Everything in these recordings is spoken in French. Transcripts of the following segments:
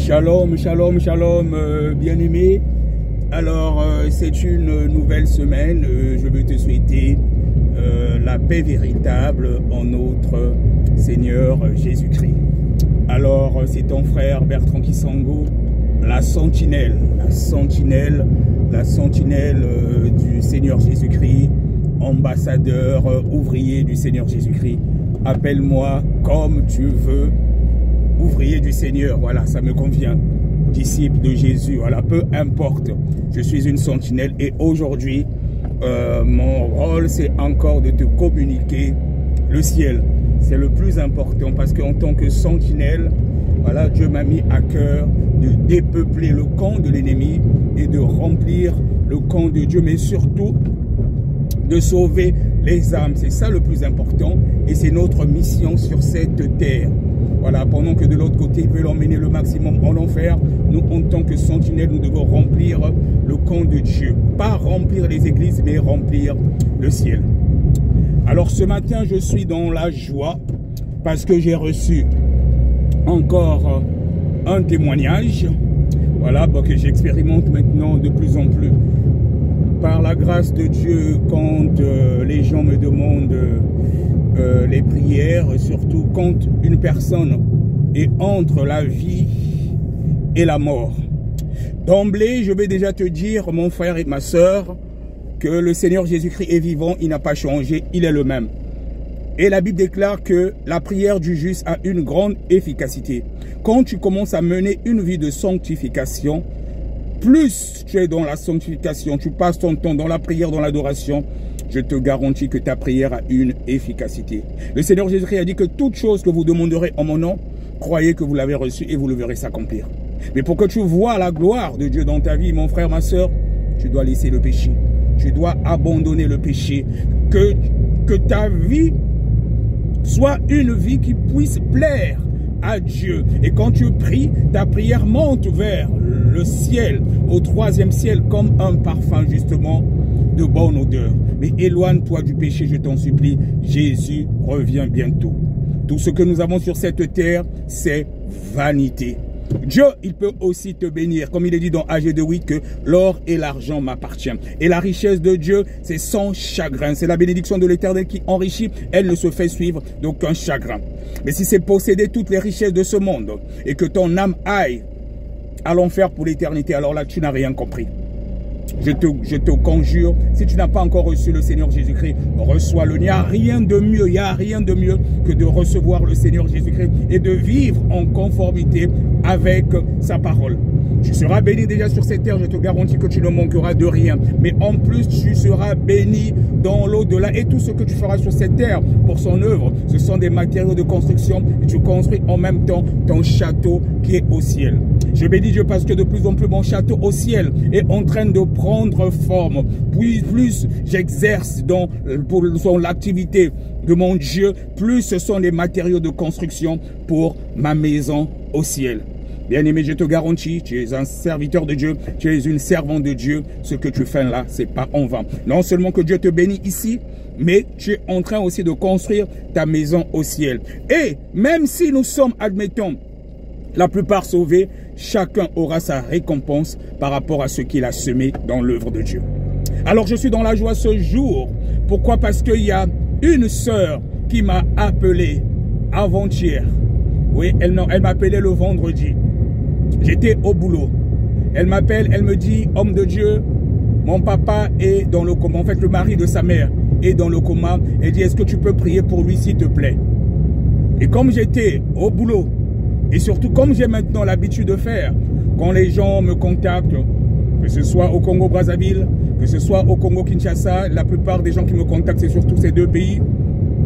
Shalom, shalom, shalom, bien-aimé. Alors, c'est une nouvelle semaine. Je veux te souhaiter la paix véritable en notre Seigneur Jésus-Christ. Alors, c'est ton frère Bertrand Kisango, la sentinelle du Seigneur Jésus-Christ, ambassadeur, ouvrier du Seigneur Jésus-Christ. Appelle-moi comme tu veux. Ouvrier du Seigneur, voilà, ça me convient. Disciple de Jésus, voilà, peu importe. Je suis une sentinelle et aujourd'hui, mon rôle, c'est encore de te communiquer le ciel. C'est le plus important parce qu'en tant que sentinelle, voilà, Dieu m'a mis à cœur de dépeupler le camp de l'ennemi et de remplir le camp de Dieu, mais surtout de sauver les âmes. C'est ça le plus important et c'est notre mission sur cette terre. Voilà, pendant que de l'autre côté, ils veulent emmener le maximum en enfer, nous, en tant que sentinelles, nous devons remplir le camp de Dieu. Pas remplir les églises, mais remplir le ciel. Alors, ce matin, je suis dans la joie parce que j'ai reçu encore un témoignage. Voilà, bon, que j'expérimente maintenant de plus en plus. Par la grâce de Dieu, quand les gens me demandent les prières, surtout quand une personne est entre la vie et la mort. D'emblée, je vais déjà te dire, mon frère et ma sœur, que le Seigneur Jésus-Christ est vivant, il n'a pas changé, il est le même. Et la Bible déclare que la prière du juste a une grande efficacité. Quand tu commences à mener une vie de sanctification, plus tu es dans la sanctification, tu passes ton temps dans la prière, dans l'adoration, je te garantis que ta prière a une efficacité. Le Seigneur Jésus-Christ a dit que toute chose que vous demanderez en mon nom, croyez que vous l'avez reçue et vous le verrez s'accomplir. Mais pour que tu vois la gloire de Dieu dans ta vie, mon frère, ma soeur, tu dois laisser le péché. Tu dois abandonner le péché. Que ta vie soit une vie qui puisse plaire à Dieu. Et quand tu pries, ta prière monte vers le ciel, au troisième ciel, comme un parfum justement de bonne odeur. Mais éloigne-toi du péché, je t'en supplie. Jésus revient bientôt. Tout ce que nous avons sur cette terre, c'est vanité. Dieu, il peut aussi te bénir, comme il est dit dans AG 2:8, que l'or et l'argent m'appartiennent. Et la richesse de Dieu, c'est sans chagrin. C'est la bénédiction de l'Éternel qui enrichit. Elle ne se fait suivre d'aucun chagrin. Mais si c'est posséder toutes les richesses de ce monde et que ton âme aille à l'enfer pour l'éternité, alors là, tu n'as rien compris. Je te conjure, si tu n'as pas encore reçu le Seigneur Jésus-Christ, reçois-le. Il n'y a rien de mieux, que de recevoir le Seigneur Jésus-Christ et de vivre en conformité avec sa parole. Tu seras béni déjà sur cette terre, je te garantis que tu ne manqueras de rien. Mais en plus, tu seras béni dans l'au-delà. Et tout ce que tu feras sur cette terre pour son œuvre, ce sont des matériaux de construction. Et tu construis en même temps ton château qui est au ciel. Je bénis Dieu parce que de plus en plus mon château au ciel est en train de prendre forme. Plus j'exerce pour l'activité de mon Dieu, plus ce sont les matériaux de construction pour ma maison au ciel. Bien-aimé, je te garantis, tu es un serviteur de Dieu, tu es une servante de Dieu. Ce que tu fais là, c'est pas en vain. Non seulement que Dieu te bénit ici, mais tu es en train aussi de construire ta maison au ciel. Et même si nous sommes, admettons, la plupart sauvés, chacun aura sa récompense par rapport à ce qu'il a semé dans l'œuvre de Dieu. Alors je suis dans la joie ce jour. Pourquoi? Parce qu'il y a une sœur qui m'a appelé avant-hier. Oui, elle m'appelait le vendredi. J'étais au boulot. Elle m'appelle, elle me dit, homme de Dieu, mon papa est dans le coma. En fait, le mari de sa mère est dans le coma. Elle dit, est-ce que tu peux prier pour lui, s'il te plaît? Et comme j'étais au boulot, et surtout comme j'ai maintenant l'habitude de faire, quand les gens me contactent, que ce soit au Congo-Brazzaville, que ce soit au Congo-Kinshasa, la plupart des gens qui me contactent, c'est surtout ces deux pays.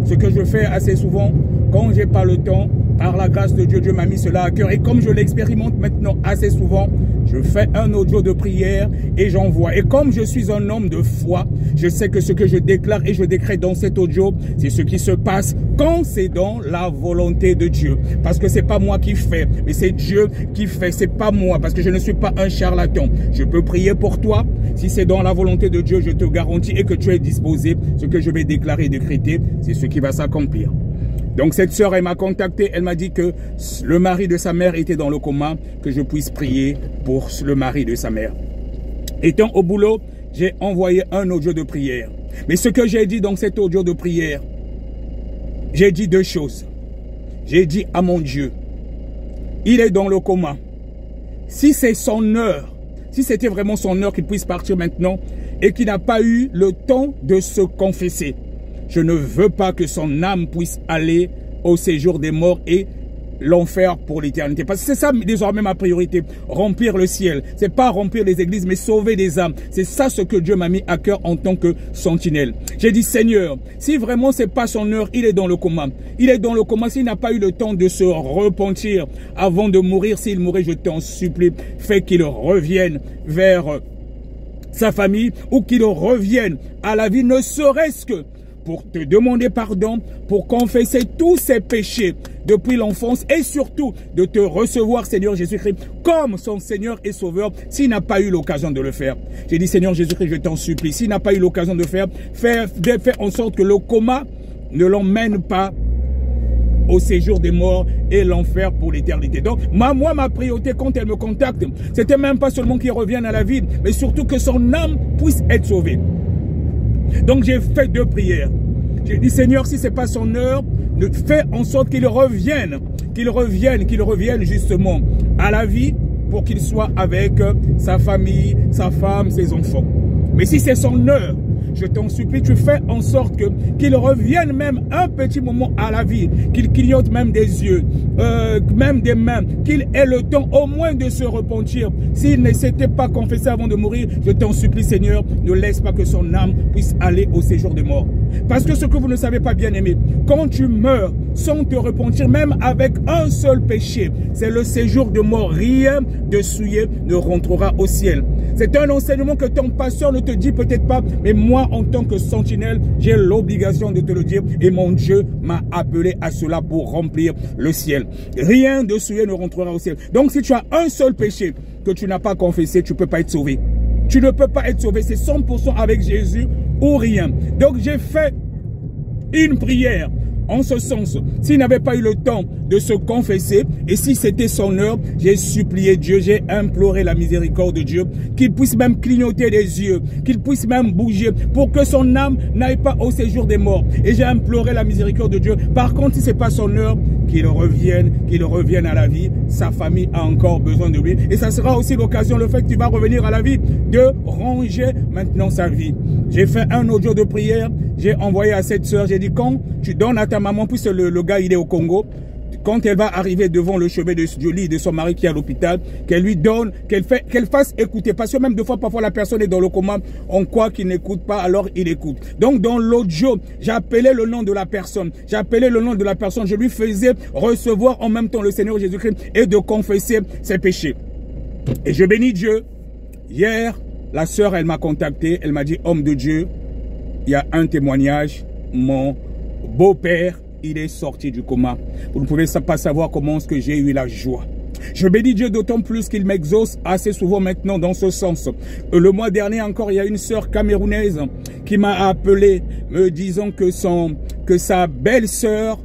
Ce que je fais assez souvent, quand j'ai pas le temps, par la grâce de Dieu, Dieu m'a mis cela à cœur. Et comme je l'expérimente maintenant assez souvent, je fais un audio de prière et j'envoie. Et comme je suis un homme de foi, je sais que ce que je déclare et je décrète dans cet audio, c'est ce qui se passe quand c'est dans la volonté de Dieu. Parce que c'est pas moi qui fais, mais c'est Dieu qui fait. C'est pas moi, parce que je ne suis pas un charlatan. Je peux prier pour toi. Si c'est dans la volonté de Dieu, je te garantis et que tu es disposé, ce que je vais déclarer et décréter, c'est ce qui va s'accomplir. Donc cette sœur, elle m'a contacté, elle m'a dit que le mari de sa mère était dans le coma, que je puisse prier pour le mari de sa mère. Étant au boulot, j'ai envoyé un audio de prière. Mais ce que j'ai dit dans cet audio de prière, j'ai dit deux choses. J'ai dit à mon Dieu, il est dans le coma. Si c'est son heure, si c'était vraiment son heure qu'il puisse partir maintenant et qu'il n'a pas eu le temps de se confesser, je ne veux pas que son âme puisse aller au séjour des morts et l'enfer pour l'éternité. Parce que c'est ça désormais ma priorité, remplir le ciel. C'est pas remplir les églises, mais sauver des âmes. C'est ça ce que Dieu m'a mis à cœur en tant que sentinelle. J'ai dit, Seigneur, si vraiment c'est pas son heure, il est dans le coma. Il est dans le coma, s'il n'a pas eu le temps de se repentir avant de mourir, s'il mourait, je t'en supplie, fais qu'il revienne vers sa famille ou qu'il revienne à la vie, ne serait-ce que pour te demander pardon, pour confesser tous ses péchés depuis l'enfance et surtout de te recevoir, Seigneur Jésus-Christ, comme son Seigneur et Sauveur, s'il n'a pas eu l'occasion de le faire. J'ai dit, Seigneur Jésus-Christ, je t'en supplie, s'il n'a pas eu l'occasion de le faire, fais en sorte que le coma ne l'emmène pas au séjour des morts et l'enfer pour l'éternité. Donc, moi, ma priorité quand elle me contacte, c'était même pas seulement qu'il revienne à la vie, mais surtout que son âme puisse être sauvée. Donc j'ai fait deux prières. J'ai dit, Seigneur, si ce n'est pas son heure, fais en sorte qu'il revienne justement à la vie pour qu'il soit avec sa famille, sa femme, ses enfants. Mais si c'est son heure, je t'en supplie, tu fais en sorte qu'il revienne même un petit moment à la vie, qu'il clignote même des yeux, même des mains, qu'il ait le temps au moins de se repentir. S'il ne s'était pas confessé avant de mourir, je t'en supplie, Seigneur, ne laisse pas que son âme puisse aller au séjour des morts. Parce que ce que vous ne savez pas, bien aimé, quand tu meurs sans te repentir, même avec un seul péché, c'est le séjour de mort. Rien de souillé ne rentrera au ciel. C'est un enseignement que ton pasteur ne te dit peut-être pas, mais moi, en tant que sentinelle, j'ai l'obligation de te le dire et mon Dieu m'a appelé à cela pour remplir le ciel. Rien de souillé ne rentrera au ciel. Donc, si tu as un seul péché que tu n'as pas confessé, tu ne peux pas être sauvé. Tu ne peux pas être sauvé. C'est 100% avec Jésus ou rien. Donc, j'ai fait une prière en ce sens. S'il n'avait pas eu le temps de se confesser, et si c'était son heure, j'ai supplié Dieu, j'ai imploré la miséricorde de Dieu, qu'il puisse même clignoter des yeux, qu'il puisse même bouger, pour que son âme n'aille pas au séjour des morts. Et j'ai imploré la miséricorde de Dieu. Par contre, si ce n'est pas son heure, qu'il revienne à la vie. Sa famille a encore besoin de lui. Et ça sera aussi l'occasion, le fait que tu vas revenir à la vie, de ranger maintenant sa vie. J'ai fait un audio de prière, j'ai envoyé à cette sœur, j'ai dit, quand tu donnes à ta maman, puisque le gars il est au Congo, quand elle va arriver devant le chevet du lit de son mari qui est à l'hôpital, qu'elle lui donne, qu'elle fasse écouter. Parce que même deux fois, parfois, la personne est dans le coma, on croit qu'il n'écoute pas, alors il écoute. Donc, dans l'audio, j'appelais le nom de la personne. Je lui faisais recevoir en même temps le Seigneur Jésus-Christ et de confesser ses péchés. Et je bénis Dieu. Hier, la sœur, elle m'a contacté, elle m'a dit, homme de Dieu, il y a un témoignage, mon beau-père, il est sorti du coma. Vous ne pouvez pas savoir comment est-ce que j'ai eu la joie. Je bénis Dieu d'autant plus qu'il m'exauce assez souvent maintenant dans ce sens. Le mois dernier encore, il y a une sœur camerounaise qui m'a appelé me disant que sa belle-sœur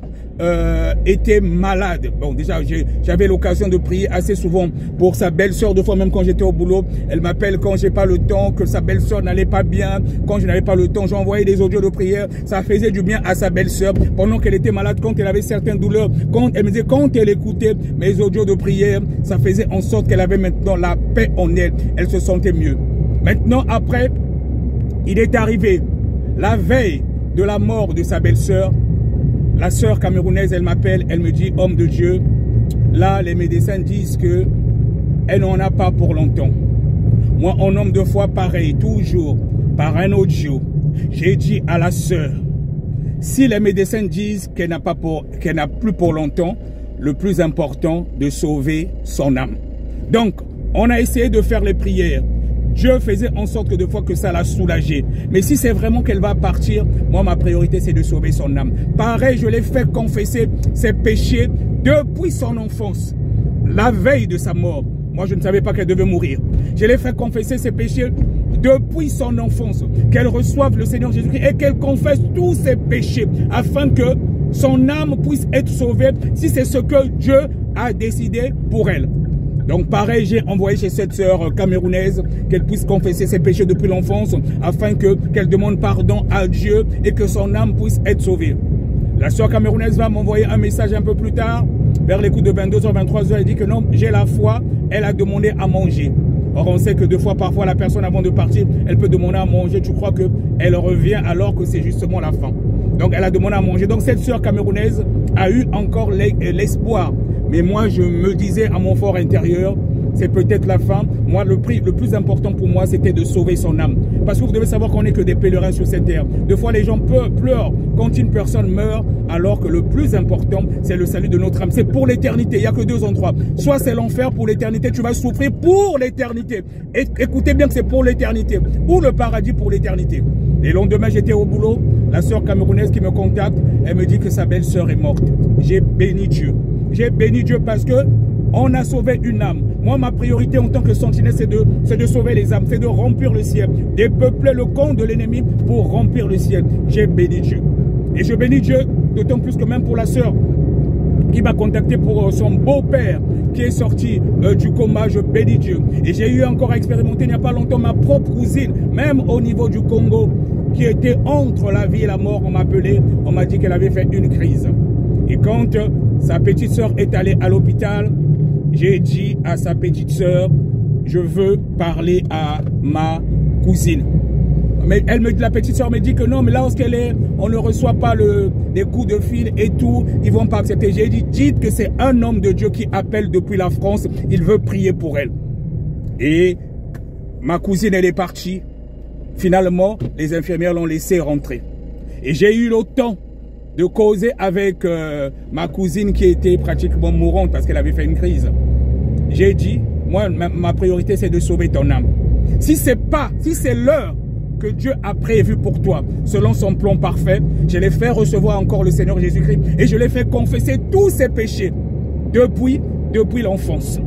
était malade. Bon, déjà, j'avais l'occasion de prier assez souvent pour sa belle-sœur, deux fois même quand j'étais au boulot. Elle m'appelle quand j'ai pas le temps, que sa belle-sœur n'allait pas bien. Quand je n'avais pas le temps, j'ai envoyé des audios de prière. Ça faisait du bien à sa belle-sœur pendant qu'elle était malade, quand elle avait certaines douleurs. Elle me disait, quand elle écoutait mes audios de prière, ça faisait en sorte qu'elle avait maintenant la paix en elle. Elle se sentait mieux. Maintenant, après, il est arrivé la veille de la mort de sa belle-sœur. La sœur camerounaise, elle m'appelle, elle me dit, homme de Dieu, là, les médecins disent que elle n'en a pas pour longtemps. Moi, en homme de foi, pareil, toujours, par un audio, j'ai dit à la sœur, si les médecins disent qu'elle n'a plus pour longtemps, le plus important, de sauver son âme. Donc, on a essayé de faire les prières. Dieu faisait en sorte que des fois que ça l'a soulagée. Mais si c'est vraiment qu'elle va partir, moi ma priorité c'est de sauver son âme. Pareil, je l'ai fait confesser ses péchés depuis son enfance. La veille de sa mort, moi je ne savais pas qu'elle devait mourir. Je l'ai fait confesser ses péchés depuis son enfance. Qu'elle reçoive le Seigneur Jésus-Christ et qu'elle confesse tous ses péchés afin que son âme puisse être sauvée si c'est ce que Dieu a décidé pour elle. Donc pareil, j'ai envoyé chez cette sœur camerounaise qu'elle puisse confesser ses péchés depuis l'enfance afin qu'elle demande pardon à Dieu et que son âme puisse être sauvée. La sœur camerounaise va m'envoyer un message un peu plus tard, vers les coups de 22h, 23h, elle dit que non, j'ai la foi, elle a demandé à manger. Or, on sait que deux fois, parfois, la personne avant de partir, elle peut demander à manger. Tu crois qu'elle revient alors que c'est justement la faim. Donc, elle a demandé à manger. Donc, cette sœur camerounaise a eu encore l'espoir. Mais moi, je me disais à mon fort intérieur, c'est peut-être la fin. Moi, le plus important pour moi, c'était de sauver son âme. Parce que vous devez savoir qu'on n'est que des pèlerins sur cette terre. Des fois, les gens pleurent quand une personne meurt, alors que le plus important, c'est le salut de notre âme. C'est pour l'éternité. Il n'y a que deux endroits. Soit c'est l'enfer pour l'éternité, tu vas souffrir pour l'éternité. Écoutez bien que c'est pour l'éternité. Ou le paradis pour l'éternité. Et le lendemain, j'étais au boulot. La sœur camerounaise qui me contacte, elle me dit que sa belle-sœur est morte. J'ai béni Dieu. J'ai béni Dieu parce que on a sauvé une âme. Moi, ma priorité en tant que sentinelle, c'est de sauver les âmes, c'est de remplir le ciel, dépeupler le camp de l'ennemi pour remplir le ciel. J'ai béni Dieu. Et je bénis Dieu, d'autant plus que même pour la sœur qui m'a contacté pour son beau-père qui est sorti du coma, je bénis Dieu. Et j'ai eu encore à expérimenter il n'y a pas longtemps ma propre cousine, même au niveau du Congo, qui était entre la vie et la mort. On m'a appelé, on m'a dit qu'elle avait fait une crise. Et quand sa petite sœur est allée à l'hôpital, j'ai dit à sa petite sœur, je veux parler à ma cousine. Mais la petite sœur me dit que non, mais là où elle est, on ne reçoit pas les coups de fil et tout, ils ne vont pas accepter. J'ai dit, dites que c'est un homme de Dieu qui appelle depuis la France, il veut prier pour elle. Et ma cousine, elle est partie. Finalement, les infirmières l'ont laissée rentrer. Et j'ai eu le temps de causer avec ma cousine qui était pratiquement mourante parce qu'elle avait fait une crise. J'ai dit, moi, ma priorité, c'est de sauver ton âme. Si c'est l'heure que Dieu a prévu pour toi, selon son plan parfait, je l'ai fait recevoir encore le Seigneur Jésus-Christ et je l'ai fait confesser tous ses péchés depuis l'enfance.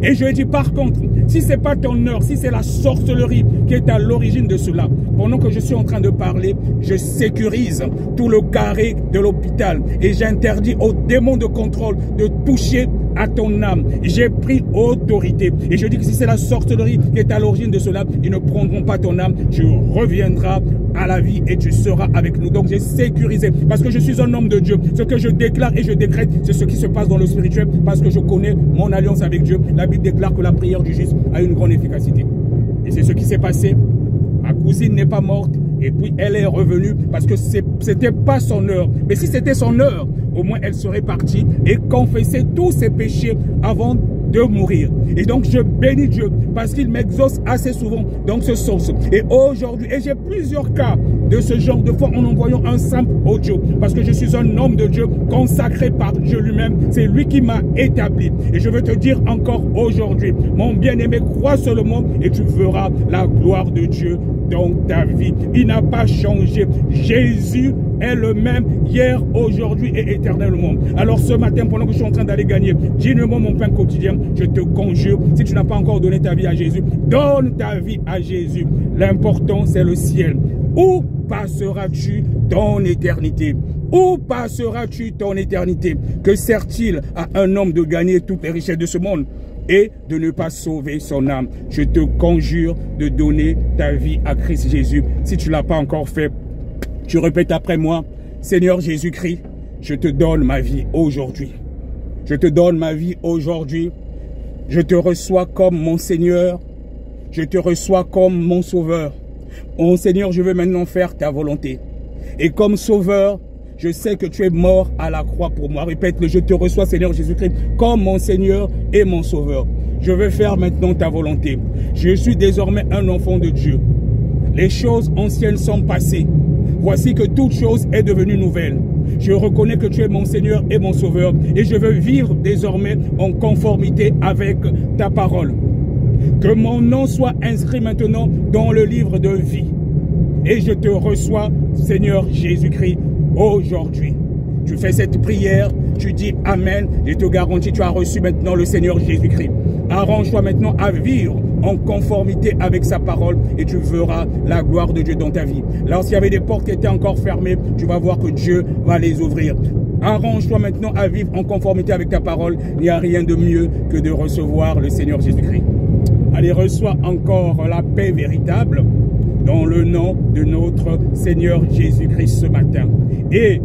Et je lui ai dit, par contre, si ce n'est pas ton heure, si c'est la sorcellerie qui est à l'origine de cela, pendant que je suis en train de parler, je sécurise tout le carré de l'hôpital et j'interdis aux démons de contrôle de toucher à ton âme. J'ai pris autorité. Et je dis que si c'est la sorcellerie qui est à l'origine de cela, ils ne prendront pas ton âme. Tu reviendras à la vie et tu seras avec nous. Donc j'ai sécurisé. Parce que je suis un homme de Dieu. Ce que je déclare et je décrète, c'est ce qui se passe dans le spirituel. Parce que je connais mon alliance avec Dieu. La Bible déclare que la prière du juste a une grande efficacité. Et c'est ce qui s'est passé. Ma cousine n'est pas morte. Et puis elle est revenue parce que c'était pas son heure. Mais si c'était son heure, au moins elle serait partie et confessait tous ses péchés avant de mourir. Et donc je bénis Dieu parce qu'il m'exauce assez souvent dans ce sens. Et aujourd'hui, et j'ai plusieurs cas de ce genre de fois en envoyant un simple audio. Parce que je suis un homme de Dieu consacré par Dieu lui-même. C'est lui qui m'a établi. Et je veux te dire encore aujourd'hui, mon bien-aimé, crois seulement et tu verras la gloire de Dieu dans ta vie. Il n'a pas changé. Jésus est le même hier, aujourd'hui et éternellement. Alors ce matin, pendant que je suis en train d'aller gagner dignement mon pain quotidien, je te conjure, si tu n'as pas encore donné ta vie à Jésus, donne ta vie à Jésus. L'important, c'est le ciel. Où passeras-tu ton éternité? Où passeras-tu ton éternité? Que sert-il à un homme de gagner toutes les richesses de ce monde et de ne pas sauver son âme? Je te conjure de donner ta vie à Christ Jésus. Si tu ne l'as pas encore fait, tu répètes après moi, Seigneur Jésus-Christ, je te donne ma vie aujourd'hui. Je te donne ma vie aujourd'hui. Je te reçois comme mon Seigneur. Je te reçois comme mon Sauveur. Oh Seigneur, je veux maintenant faire ta volonté. Et comme Sauveur, je sais que tu es mort à la croix pour moi. Répète-le, je te reçois Seigneur Jésus-Christ comme mon Seigneur et mon Sauveur. Je veux faire maintenant ta volonté. Je suis désormais un enfant de Dieu. Les choses anciennes sont passées. Voici que toute chose est devenue nouvelle. Je reconnais que tu es mon Seigneur et mon Sauveur et je veux vivre désormais en conformité avec ta parole. Que mon nom soit inscrit maintenant dans le livre de vie. Et je te reçois, Seigneur Jésus-Christ, aujourd'hui. Tu fais cette prière, tu dis Amen, je te garantis, tu as reçu maintenant le Seigneur Jésus-Christ. Arrange-toi maintenant à vivre en conformité avec sa parole et tu verras la gloire de Dieu dans ta vie. Lorsqu'il y avait des portes qui étaient encore fermées, tu vas voir que Dieu va les ouvrir. Arrange-toi maintenant à vivre en conformité avec ta parole. Il n'y a rien de mieux que de recevoir le Seigneur Jésus-Christ. Allez, reçois encore la paix véritable dans le nom de notre Seigneur Jésus-Christ ce matin. Et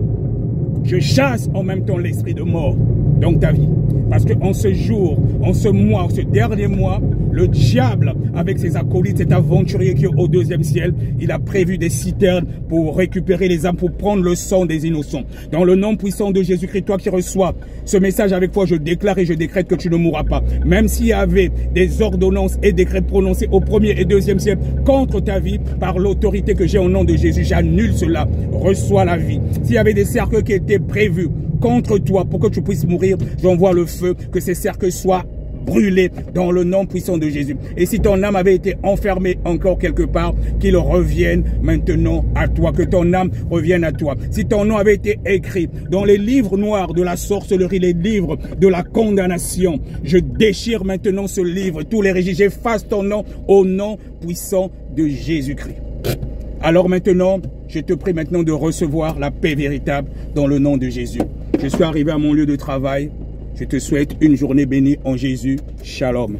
je chasse en même temps l'esprit de mort dans ta vie. Parce qu'en ce jour, en ce mois, en ce dernier mois, le diable, avec ses acolytes, cet aventurier qui est au deuxième ciel, il a prévu des citernes pour récupérer les âmes, pour prendre le sang des innocents. Dans le nom puissant de Jésus-Christ, toi qui reçois ce message avec foi, je déclare et je décrète que tu ne mourras pas. Même s'il y avait des ordonnances et décrets prononcés au premier et deuxième ciel contre ta vie, par l'autorité que j'ai au nom de Jésus, j'annule cela. Reçois la vie. S'il y avait des cercles qui étaient prévus contre toi pour que tu puisses mourir, j'envoie le feu, que ces cercles soient brûlés dans le nom puissant de Jésus. Et si ton âme avait été enfermée encore quelque part, qu'il revienne maintenant à toi, que ton âme revienne à toi. Si ton nom avait été écrit dans les livres noirs de la sorcellerie, les livres de la condamnation, je déchire maintenant ce livre, tous les registres, j'efface ton nom au nom puissant de Jésus-Christ. Alors maintenant, je te prie maintenant de recevoir la paix véritable dans le nom de Jésus. Je suis arrivé à mon lieu de travail. Je te souhaite une journée bénie en Jésus. Shalom.